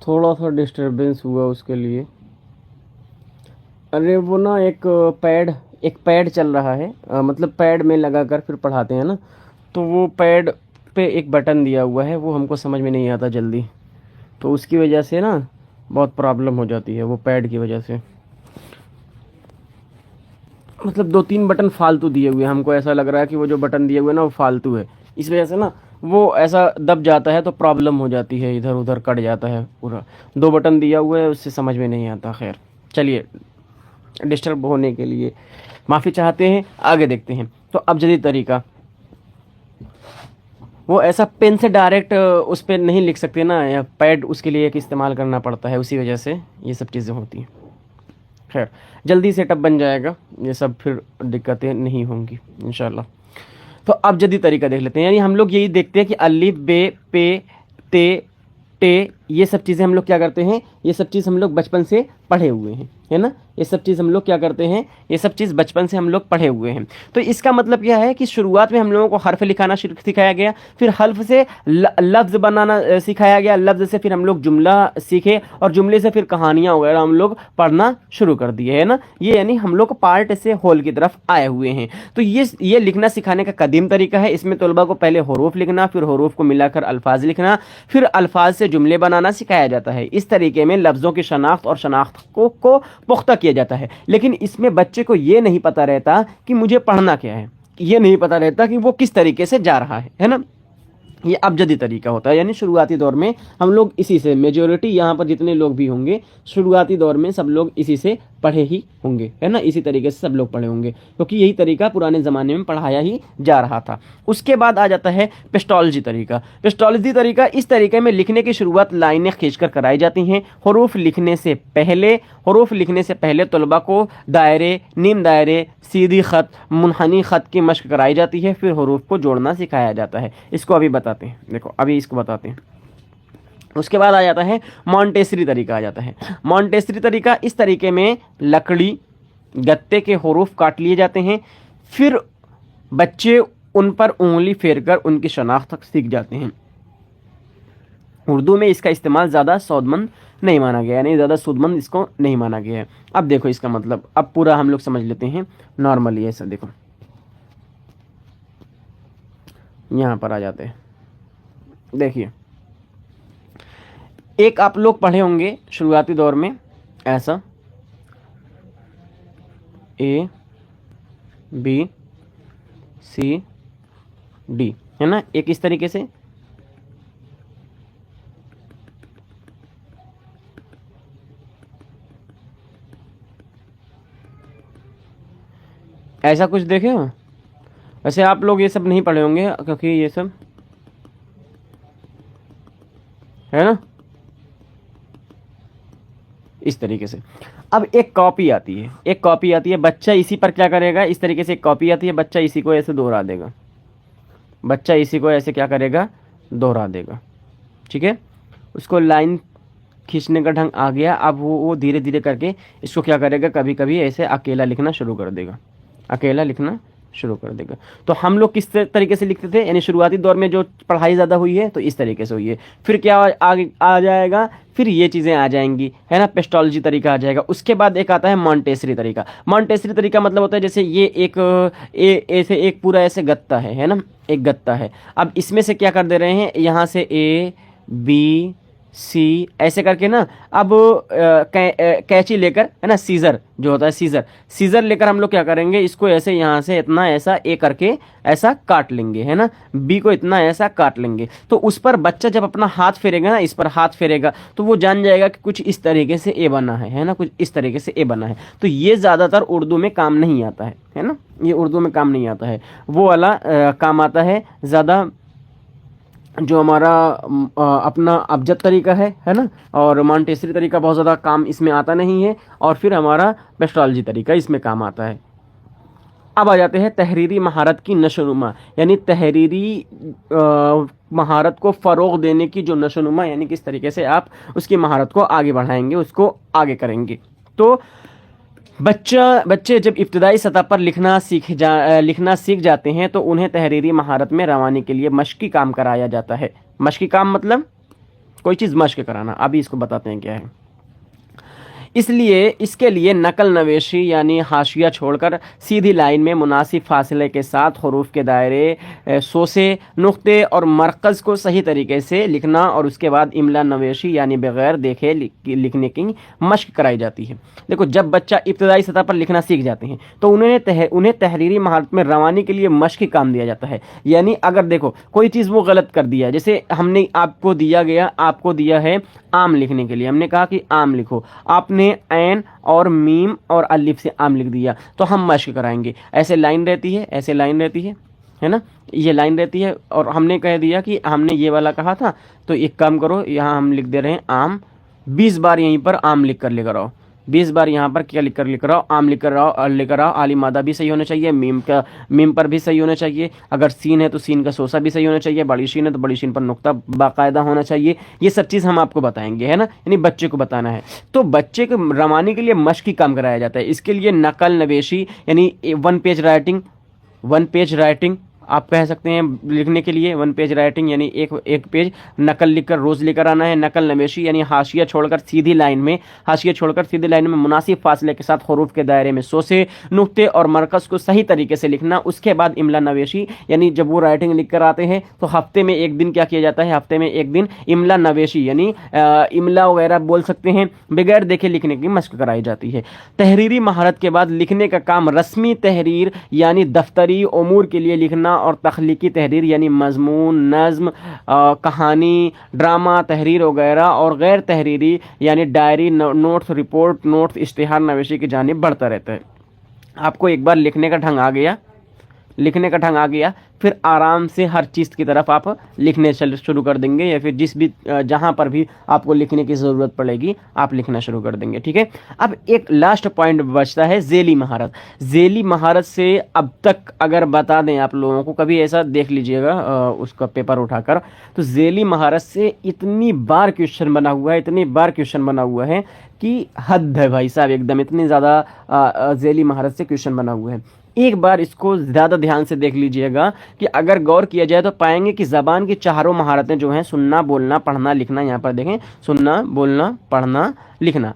थोड़ा सा डिस्टरबेंस हुआ उसके लिए। अरे वो ना एक पैड चल रहा है, मतलब पैड में लगाकर फिर पढ़ाते हैं ना, तो वो पैड पे एक बटन दिया हुआ है, वो हमको समझ में नहीं आता जल्दी, तो उसकी वजह से ना बहुत प्रॉब्लम हो जाती है वो पैड की वजह से। मतलब 2-3 बटन फालतू दिए हुए हैं, हमको ऐसा लग रहा है कि वो जो बटन दिए हुए हैं ना वो फालतू है, इस वजह से ना वो ऐसा दब जाता है तो प्रॉब्लम हो जाती है, इधर उधर कट जाता है पूरा। 2 बटन दिया हुआ है, उससे समझ में नहीं आता। खैर चलिए, डिस्टर्ब होने के लिए माफ़ी चाहते हैं, आगे देखते हैं। तो अब जदीद तरीका, वो ऐसा पेन से डायरेक्ट उस पर नहीं लिख सकते ना, या पैड उसके लिए एक इस्तेमाल करना पड़ता है, उसी वजह से ये सब चीज़ें होती हैं। खैर जल्दी सेटअप बन जाएगा, ये सब फिर दिक्कतें नहीं होंगी इंशाल्लाह। तो अब जदीद तरीका देख लेते हैं, यानी हम लोग यही देखते हैं कि अलिफ बे पे ते टे, ये सब चीज़ें हम लोग क्या करते हैं, ये सब चीज़ हम लोग बचपन से पढ़े हुए हैं, है ना, ये सब चीज़ हम लोग क्या करते हैं, ये सब चीज़ बचपन से हम लोग पढ़े हुए हैं। तो इसका मतलब क्या है कि शुरुआत में हम लोगों को हर्फ लिखाना सिखाया गया, फिर हल्फ से लफ्ज़ बनाना सिखाया गया, लफ्ज़ से फिर हम लोग जुमला सीखे, और जुमले से फिर कहानियाँ वगैरह हम लोग पढ़ना शुरू कर दिए, है ना। ये यानी हम लोग पार्ट से होल की तरफ आए हुए हैं। तो ये लिखना सिखाने का कदीम तरीका है। इसमें तलबा को पहले हरूफ लिखना, फिर हरूफ को मिलाकर अल्फाज लिखना, फिर अल्फाज से जुमले बनाना सिखाया जाता है। इस तरीके में लफ्ज़ों की शनाख्त और शनाख्त को पुख्ता किया जाता है। लेकिन इसमें बच्चे को ये नहीं पता रहता कि मुझे पढ़ना क्या है, ये नहीं पता रहता कि वो किस तरीके से जा रहा है ना। ये अबजदी तरीका होता है, यानी शुरुआती दौर में हम लोग इसी से, मेजॉरिटी यहाँ पर जितने लोग भी होंगे शुरुआती दौर में सब लोग इसी से पढ़े ही होंगे, है ना, इसी तरीके से सब लोग पढ़े होंगे, क्योंकि यही तरीका पुराने ज़माने में पढ़ाया ही जा रहा था। उसके बाद आ जाता है पेस्टोलॉजी तरीका। पेस्टोलॉजी तरीका, इस तरीके में लिखने की शुरुआत लाइनें खींचकर कराई जाती हैं। हरूफ लिखने से पहले तलबा को दायरे, नीम दायरे, सीधी ख़त, मुनहनी ख़त की मशक कराई जाती है, फिर हरूफ को जोड़ना सिखाया जाता है। इसको अभी बताते हैं, देखो अभी इसको बताते हैं। उसके बाद आ जाता है मॉन्टेसरी तरीका आ जाता है। मॉन्टेसरी तरीका, इस तरीके में लकड़ी, गत्ते के हरूफ काट लिए जाते हैं, फिर बच्चे उन पर उंगली फेरकर उनकी शनाख्त सीख जाते हैं। उर्दू में इसका इस्तेमाल ज़्यादा सौदमंद नहीं माना गया, यानी ज़्यादा सूदमंद इसको नहीं माना गया है। अब देखो इसका मतलब, अब पूरा हम लोग समझ लेते हैं नॉर्मली। ऐसा देखो, यहाँ पर आ जाते हैं, देखिए एक आप लोग पढ़े होंगे शुरुआती दौर में ऐसा A B C D, है ना, एक इस तरीके से। ऐसा कुछ देखे हो? वैसे आप लोग ये सब नहीं पढ़े होंगे, क्योंकि ये सब है ना इस तरीके से। अब एक कॉपी आती है, बच्चा इसी पर क्या करेगा, इस तरीके से एक कॉपी आती है, बच्चा इसी को ऐसे दोहरा देगा, बच्चा इसी को ऐसे क्या करेगा, दोहरा देगा, ठीक है। उसको लाइन खींचने का ढंग आ गया। अब वो धीरे धीरे करके इसको क्या करेगा, कभी कभी ऐसे अकेला लिखना शुरू कर देगा, अकेला लिखना शुरू कर देगा। तो हम लोग किस तरीके से लिखते थे, यानी शुरुआती दौर में जो पढ़ाई ज़्यादा हुई है तो इस तरीके से हुई है। फिर क्या आगे आ जाएगा, फिर ये चीज़ें आ जाएंगी, है ना, पेस्टोलॉजी तरीका आ जाएगा। उसके बाद एक आता है मॉन्टेसरी तरीका। मॉन्टेसरी तरीका मतलब होता है जैसे ये ऐसे एक पूरा ऐसे गत्ता है ना, एक गत्ता है। अब इसमें से क्या कर दे रहे हैं, यहाँ से A B सी, ऐसे करके ना। अब कैंची लेकर, है ना, सीजर जो होता है, सीजर, सीजर लेकर हम लोग क्या करेंगे, इसको ऐसे यहाँ से इतना ऐसा ए करके ऐसा काट लेंगे, है ना, बी को इतना ऐसा काट लेंगे। तो उस पर बच्चा जब अपना हाथ फेरेगा ना, इस पर हाथ फेरेगा, तो वो जान जाएगा कि कुछ इस तरीके से ए बना है ना, कुछ इस तरीके से ए बना है। तो ये ज़्यादातर उर्दू में काम नहीं आता है ना, ये उर्दू में काम नहीं आता है। वो वाला काम आता है ज़्यादा जो हमारा अपना अबजद तरीका है ना, और मॉन्टेसरी तरीका बहुत ज़्यादा काम इसमें आता नहीं है, और फिर हमारा पेस्ट्रोलॉजी तरीका इसमें काम आता है। अब आ जाते हैं तहरीरी महारत की नशोनुमा, यानी तहरीरी महारत को फ़रोग़ देने की जो नशोनुमा, यानी किस तरीके से आप उसकी महारत को आगे बढ़ाएंगे, उसको आगे करेंगे। तो बच्चे जब इब्तदाई सतह पर लिखना सीख जाते हैं तो उन्हें तहरीरी महारत में रवानी के लिए मश्की काम कराया जाता है। मश्की काम मतलब कोई चीज़ मश्क कराना। अभी इसको बताते हैं क्या है। इसलिए इसके लिए नकल नवेशी यानी हाशिया छोड़कर सीधी लाइन में मुनासिब फासले के साथ हरूफ के दायरे, सोसे, नुक्ते और मरकज़ को सही तरीके से लिखना और उसके बाद इमला नवेशी यानी बग़ैर देखे लिखने की मश्क कराई जाती है। देखो, जब बच्चा इब्तदाई सतह पर लिखना सीख जाते हैं तो उन्हें तहरीरी महारत में रवानी के लिए मश्क काम दिया जाता है। यानी अगर देखो कोई चीज़ वो गलत कर दिया, जैसे हमने आपको दिया है आम लिखने के लिए, हमने कहा कि आम लिखो, आपने ऐन और मीम और अलिफ से आम लिख दिया, तो हम मश्क कराएंगे। ऐसे लाइन रहती है, ऐसे लाइन रहती है ना, ये लाइन रहती है, और हमने कह दिया कि हमने ये वाला कहा था, तो एक काम करो, यहाँ हम लिख दे रहे हैं आम, 20 बार यहीं पर आम लिख कर लेकर आओ, 20 बार यहाँ पर क्या लिख कर आओ, आम लिख कर आओ। आली मादा भी सही होना चाहिए, मीम पर भी सही होना चाहिए, अगर सीन है तो सीन का सोसा भी सही होना चाहिए, बड़ी शीन है तो बड़ी शीन पर नुक्ता बाकायदा होना चाहिए। ये सब चीज़ हम आपको बताएंगे, है ना, यानी बच्चे को बताना है। तो बच्चे को रवानी के लिए मश्क काम कराया जाता है। इसके लिए नकल नवेशी यानी वन पेज राइटिंग आप कह सकते हैं लिखने के लिए। 1 पेज राइटिंग यानी एक पेज नकल लिखकर रोज़ लेकर आना है। नकल नवेशी यानी हाशिया छोड़कर सीधी लाइन में मुनासिब फासले के साथ हरूफ के दायरे में सोसे, नुक्ते और मरकज़ को सही तरीके से लिखना। उसके बाद इमला नवेशी यानी जब वो राइटिंग लिख कर आते हैं तो हफ्ते में एक दिन क्या किया जाता है, हफ्ते में एक दिन इमला नवेशी यानी इमला वगैरह बोल सकते हैं, बगैर देखे लिखने की मश्क कराई जाती है। तहरीरी महारत के बाद लिखने का काम रस्मी तहरीर यानी दफ्तरी उमूर के लिए लिखना और तख्लीकी तहरीर यानी मजमून, नज़्म, कहानी, ड्रामा तहरीर वगैरह और गैर तहरीरी यानी डायरी, नोट्स, रिपोर्ट, नोट्स, इश्तिहार नवेशी की जानिब बढ़ता रहता है। आपको एक बार लिखने का ढंग आ गया, फिर आराम से हर चीज़ की तरफ आप लिखने शुरू कर देंगे, या फिर जहाँ पर भी आपको लिखने की ज़रूरत पड़ेगी आप लिखना शुरू कर देंगे। ठीक है, अब एक लास्ट पॉइंट बचता है ज़ेली महारत। ज़ेली महारत से अब तक अगर बता दें आप लोगों को, कभी ऐसा देख लीजिएगा उसका पेपर उठाकर, तो ज़ेली महारत से इतनी बार क्वेश्चन बना हुआ है कि हद है भाई साहब, एकदम इतनी ज़्यादा ज़ेली महारत से क्वेश्चन बना हुआ है। एक बार इसको ज़्यादा ध्यान से देख लीजिएगा कि अगर गौर किया जाए तो पाएंगे कि ज़बान की चारों महारतें जो हैं, सुनना, बोलना, पढ़ना, लिखना, यहाँ पर देखें, सुनना, बोलना, पढ़ना, लिखना,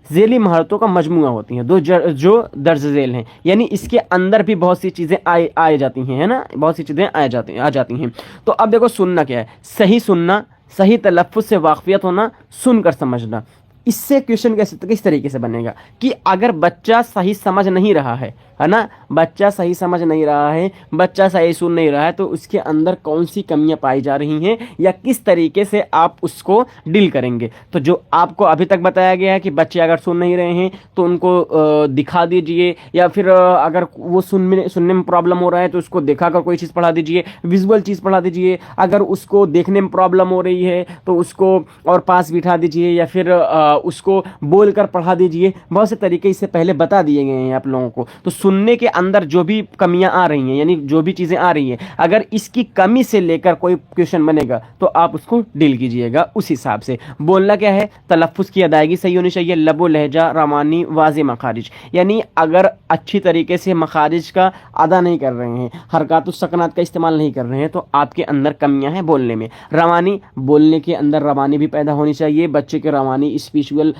ज़ेली महारतों का मजमूआ होती हैं, जो दर्ज झेल हैं। यानी इसके अंदर भी बहुत सी चीज़ें आ जाती हैं, है ना, बहुत सी चीज़ें आ जाती हैं। तो अब देखो, सुनना क्या है, सही सुनना, सही तलफ़्फ़ुज़ से वाक़फ़ियत होना, सुनकर समझना। इससे क्वेश्चन किस तरीके से बनेगा कि अगर बच्चा सही समझ नहीं रहा है ना, बच्चा सही समझ नहीं रहा है, बच्चा सही सुन नहीं रहा है, तो उसके अंदर कौन सी कमियां पाई जा रही हैं या किस तरीके से आप उसको डील करेंगे। तो जो आपको अभी तक बताया गया है कि बच्चे अगर सुन नहीं रहे हैं तो उनको दिखा दीजिए, या फिर अगर वो सुनने में प्रॉब्लम हो रहा है तो उसको दिखाकर कोई चीज़ पढ़ा दीजिए, विजुअल चीज़ पढ़ा दीजिए। अगर उसको देखने में प्रॉब्लम हो रही है तो उसको और पास बिठा दीजिए, या फिर उसको बोल कर पढ़ा दीजिए। बहुत से तरीके इससे पहले बता दिए गए हैं आप लोगों को। तो सुनने के अंदर जो भी कमियां आ रही हैं, यानी जो भी चीज़ें आ रही हैं, अगर इसकी कमी से लेकर कोई क्वेश्चन बनेगा तो आप उसको डील कीजिएगा उस हिसाब से। बोलना क्या है, तलफ़्फ़ुज़ की अदायगी सही होनी चाहिए, लबो लहजा, रवानी, वाज़े मखारिज, यानी अगर अच्छी तरीके से मखारिज का अदा नहीं कर रहे हैं, हरकत सकनात का इस्तेमाल नहीं कर रहे हैं, तो आपके अंदर कमियां हैं बोलने में। रवानी, बोलने के अंदर रवानी भी पैदा होनी चाहिए, बच्चे के रवानी स्पीच विजुअल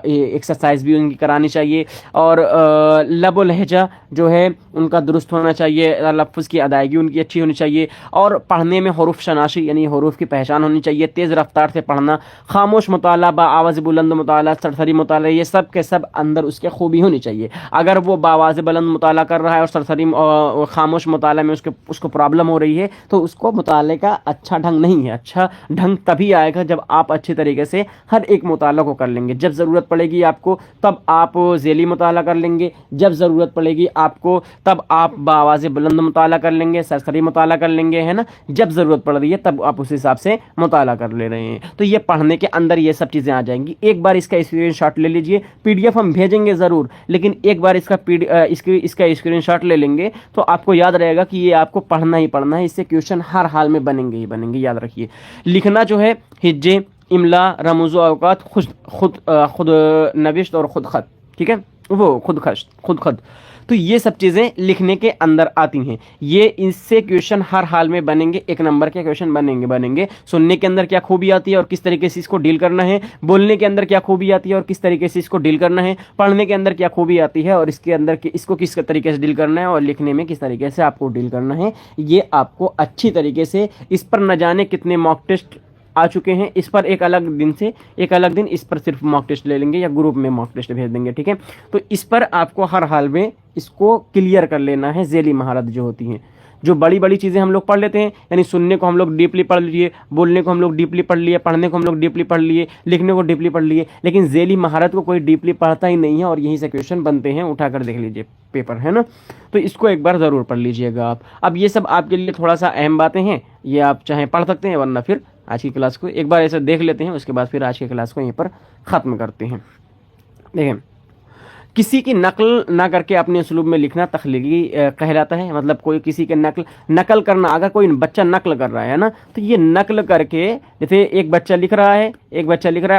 एक्सरसाइज भी उनकी करानी चाहिए, और लब और लहजा जो है उनका दुरुस्त होना चाहिए, लफ्ज़ की अदायगी उनकी अच्छी होनी चाहिए, और पढ़ने में हरूफ शनाशी यानी हरूफ की पहचान होनी चाहिए, तेज़ रफ्तार से पढ़ना, खामोश मुताला, आवाज़ बुलंद मुताला, सरसरी मुताला, ये सब के सब अंदर उसके खूबी होनी चाहिए। अगर वो बावाज़ बुलंद मुताला कर रहा है और सरसरी खामोश मुताला में उसको प्रॉब्लम हो रही है, तो उसको मुताले का अच्छा ढंग नहीं है। अच्छा ढंग तभी आएगा जब आप अच्छे तरीके से हर एक मुताला को कर लेंगे। जब ज़रूरत पड़ेगी आपको तब आप ज़ेली मुताला कर लेंगे, जब ज़रूरत पड़ेगी आपको तब आप बावाज़ बुलंद मुताला कर लेंगे, सरसरी मुताला कर लेंगे, है ना। जब ज़रूरत पड़ रही है तब आप उस हिसाब से मुताला कर ले रहे हैं। तो ये पढ़ने के अंदर ये सब चीज़ें आ जाएंगी। एक बार इसका स्क्रीनशॉट ले लीजिए, पीडीएफ हम भेजेंगे ज़रूर, लेकिन एक बार इसका स्क्रीनशॉट ले लेंगे तो आपको याद रहेगा कि ये आपको पढ़ना ही पढ़ना है। इससे क्वेश्चन हर हाल में बनेंगे ही बनेंगे, याद रखिए। लिखना जो है हिज्जे, इमला, रमूज़ औकात, खुद नविश्त और खुद खत, ठीक है, वो खुद खत। तो ये सब चीज़ें लिखने के अंदर आती हैं। ये इससे क्वेश्चन हर हाल में बनेंगे, एक नंबर के क्वेश्चन बनेंगे। सुनने के अंदर क्या खूबी आती है और किस तरीके से इसको डील करना है, बोलने के अंदर क्या खूबी आती है और किस तरीके से इसको डील करना है, पढ़ने के अंदर क्या खूबी आती है और इसके अंदर इसको किस तरीके से डील करना है, और लिखने में किस तरीके से आपको डील करना है, ये आपको अच्छी तरीके से, इस पर न जाने कितने मॉक टेस्ट आ चुके हैं। इस पर एक अलग दिन इस पर सिर्फ मॉक टेस्ट ले लेंगे या ग्रुप में मॉक टेस्ट भेज देंगे, ठीक है। तो इस पर आपको हर हाल में इसको क्लियर कर लेना है। ज़ेली महारत जो होती हैं, जो बड़ी बड़ी चीज़ें हम लोग पढ़ लेते हैं, यानी सुनने को हम लोग डीपली पढ़ लिए, बोलने को हम लोग डीपली पढ़ लिए, पढ़ने को हम लोग डीपली पढ़ लिए, लिखने को डीपली पढ़ लिए, लेकिन ज़ेली महारत को कोई डीपली पढ़ता ही नहीं है और यहीं से क्वेश्चन बनते हैं। उठाकर देख लीजिए पेपर, है ना। तो इसको एक बार ज़रूर पढ़ लीजिएगा आप। अब ये सब आपके लिए थोड़ा सा अहम बातें हैं, ये आप चाहे पढ़ सकते हैं, वरना फिर आज की क्लास को एक बार ऐसे देख लेते हैं, उसके बाद फिर आज की क्लास को यहीं पर ख़त्म करते हैं। देखें, किसी की नकल ना करके अपने उसलूब में लिखना तख्लीकी कहलाता है। मतलब कोई किसी के नकल करना, अगर कोई बच्चा नकल कर रहा है ना, तो ये नकल करके, जैसे एक बच्चा लिख रहा है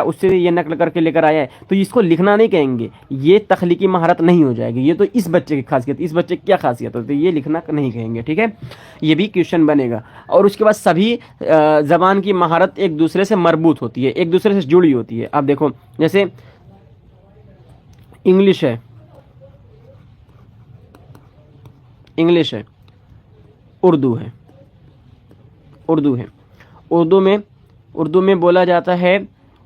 उससे ये नकल करके लेकर आया है, तो इसको लिखना नहीं कहेंगे, ये तख्लीकी महारत नहीं हो जाएगी। ये तो इस बच्चे की खासियत, इस बच्चे की क्या खासियत होती है, ये लिखना नहीं कहेंगे, ठीक है। ये भी क्वेश्चन बनेगा। और उसके बाद सभी ज़बान की महारत एक दूसरे से मरबूत होती है, एक दूसरे से जुड़ी होती है। अब देखो, जैसे इंग्लिश है, उर्दू है, उर्दू में बोला जाता है,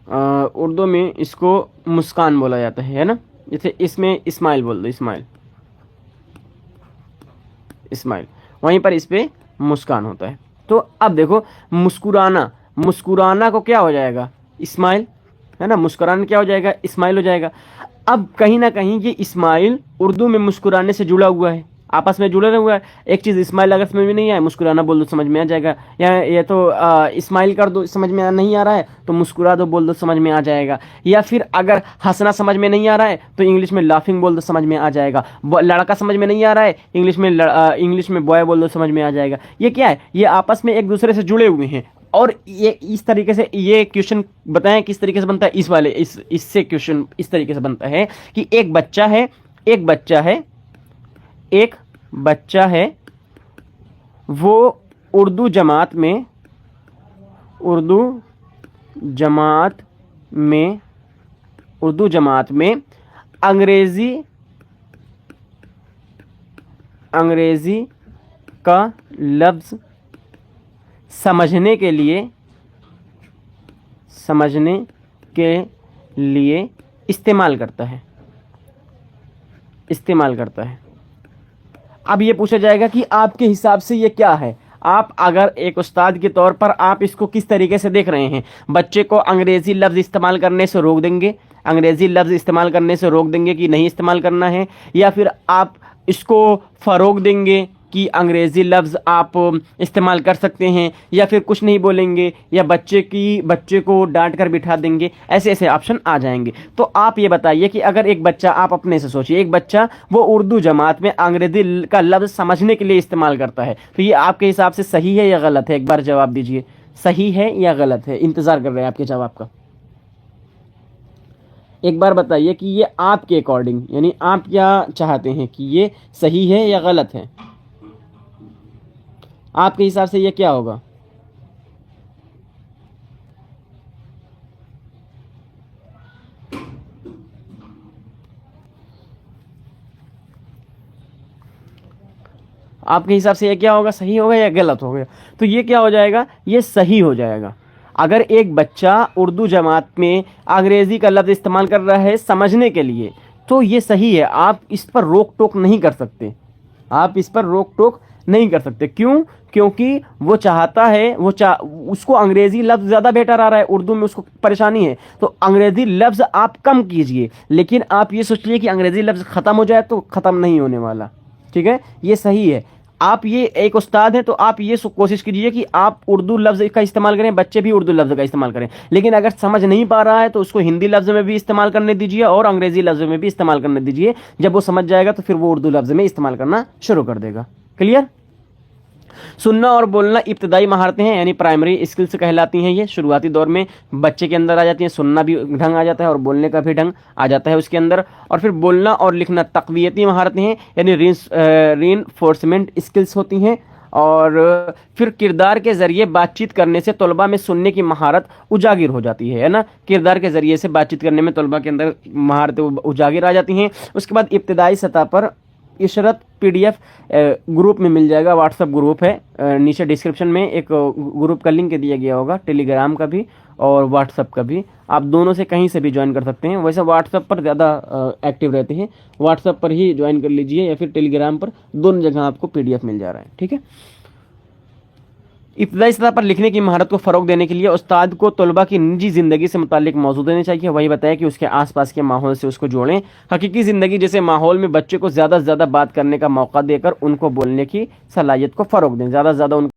उर्दू में इसको मुस्कान बोला जाता है ना। जैसे इसमें इस्माइल बोल दो, इस्माइल, वहीं पर इस पे मुस्कान होता है। तो अब देखो, मुस्कुराना को क्या हो जाएगा, इस्माइल, है ना। मुस्कुराना क्या हो जाएगा, इस्माइल हो जाएगा। अब कहीं ना कहीं ये इस्माइल उर्दू में मुस्कुराने से जुड़ा हुआ है, आपस में जुड़ा हुआ है। एक चीज़ इस्माइल अगर समझ में नहीं आए, मुस्कुराना बोल दो, समझ में आ जाएगा। या ये तो इस्माइल कर दो, समझ में नहीं आ रहा है तो मुस्कुरा दो, बोल दो, समझ में आ जाएगा। या फिर अगर हंसना समझ में नहीं आ रहा है तो इंग्लिश में लाफिंग बोल दो, समझ में आ जाएगा। लड़का समझ में नहीं आ रहा है, इंग्लिश में बॉय बोल दो, समझ में आ जाएगा। ये क्या है, ये आपस में एक दूसरे से जुड़े हुए हैं। और ये इस तरीके से, ये क्वेश्चन बताएं किस तरीके से बनता है। इससे क्वेश्चन इस तरीके से बनता है कि एक बच्चा है, वो उर्दू जमात में अंग्रेजी का लफ्ज़ समझने के लिए इस्तेमाल करता है। अब ये पूछा जाएगा कि आपके हिसाब से ये क्या है। आप अगर एक उस्ताद के तौर पर आप इसको किस तरीके से देख रहे हैं। बच्चे को अंग्रेज़ी लफ्ज़ इस्तेमाल करने से रोक देंगे, कि नहीं इस्तेमाल करना है, या फिर आप इसको फ़रोग देंगे कि अंग्रेज़ी लफ्ज़ आप इस्तेमाल कर सकते हैं, या फिर कुछ नहीं बोलेंगे, या बच्चे को डांट कर बिठा देंगे। ऐसे ऐसे ऑप्शन आ जाएंगे। तो आप ये बताइए कि अगर एक बच्चा, आप अपने से सोचिए, एक बच्चा वो उर्दू जमात में अंग्रेज़ी का लफ्ज़ समझने के लिए इस्तेमाल करता है, तो ये आपके हिसाब से सही है या गलत है? एक बार जवाब दीजिए, सही है या गलत है? इंतज़ार कर रहे हैं आपके जवाब का। एक बार बताइए कि ये आपके अकॉर्डिंग, यानी आप क्या चाहते हैं कि ये सही है या गलत है? आपके हिसाब से ये क्या होगा? आपके हिसाब से ये क्या होगा, सही होगा या गलत होगा? तो ये क्या हो जाएगा, ये सही हो जाएगा। अगर एक बच्चा उर्दू जमात में अंग्रेज़ी का लफ्ज़ इस्तेमाल कर रहा है समझने के लिए, तो ये सही है, आप इस पर रोक टोक नहीं कर सकते, आप इस पर रोक टोक नहीं कर सकते। क्यों? क्योंकि वो चाहता है, उसको अंग्रेज़ी लफ्ज़ ज़्यादा बेटर आ रहा है, उर्दू में उसको परेशानी है, तो अंग्रेज़ी लफ्ज़ आप कम कीजिए। लेकिन आप ये सोचिए कि अंग्रेज़ी लफ्ज़ ख़त्म हो जाए, तो ख़त्म नहीं होने वाला। ठीक है, ये सही है। आप ये एक उस्ताद हैं, तो आप ये कोशिश कीजिए कि आप उर्दू लफ्ज़ का इस्तेमाल करें, बच्चे भी उर्दू लफ्ज़ का इस्तेमाल करें। लेकिन अगर समझ नहीं पा रहा है तो उसको हिंदी लफ्ज़ में भी इस्तेमाल करने दीजिए और अंग्रेज़ी लफ्ज़ में भी इस्तेमाल करने दीजिए। जब वो समझ जाएगा तो फिर वो उर्दू लफ्ज़ में इस्तेमाल करना शुरू कर देगा। क्लियर? सुनना और बोलना इब्तदाई महारतें हैं, यानी प्राइमरी स्किल्स कहलाती हैं। ये शुरुआती दौर में बच्चे के अंदर आ जाती हैं, सुनना भी ढंग आ जाता है और बोलने का भी ढंग आ जाता है उसके अंदर। और फिर बोलना और लिखना तक़वियती महारतें हैं, यानी रीइंफोर्समेंट स्किल्स होती हैं। और फिर किरदार के ज़रिए बातचीत करने से तलबा में सुनने की महारत उजागिर हो जाती है ना। किरदार के ज़रिए से बातचीत करने में तलबा के अंदर महारतें उजागिर आ जाती हैं। उसके बाद इब्तदाई सतह पर इशरत PDF ग्रुप में मिल जाएगा, व्हाट्सअप ग्रुप है, नीचे डिस्क्रिप्शन में एक ग्रुप का लिंक दिया गया होगा, टेलीग्राम का भी और व्हाट्सअप का भी। आप दोनों से कहीं से भी ज्वाइन कर सकते हैं। वैसे व्हाट्सअप पर ज़्यादा एक्टिव रहते हैं, व्हाट्सअप पर ही ज्वाइन कर लीजिए या फिर टेलीग्राम पर, दोनों जगह आपको PDF मिल जा रहा है। ठीक है। इब्तदाई सतह पर लिखने की महारत को फ़रोग देने के लिए उस्ताद को तलबा की निजी ज़िंदगी से मुताल्लिक मौजूद देने चाहिए। वही बताया कि उसके आसपास के माहौल से उसको जोड़ें। हकीकी ज़िंदगी जैसे माहौल में बच्चे को ज़्यादा से ज़्यादा बात करने का मौका देकर उनको बोलने की सलाहियत को फ़रोग दें, ज़्यादा से ज़्यादा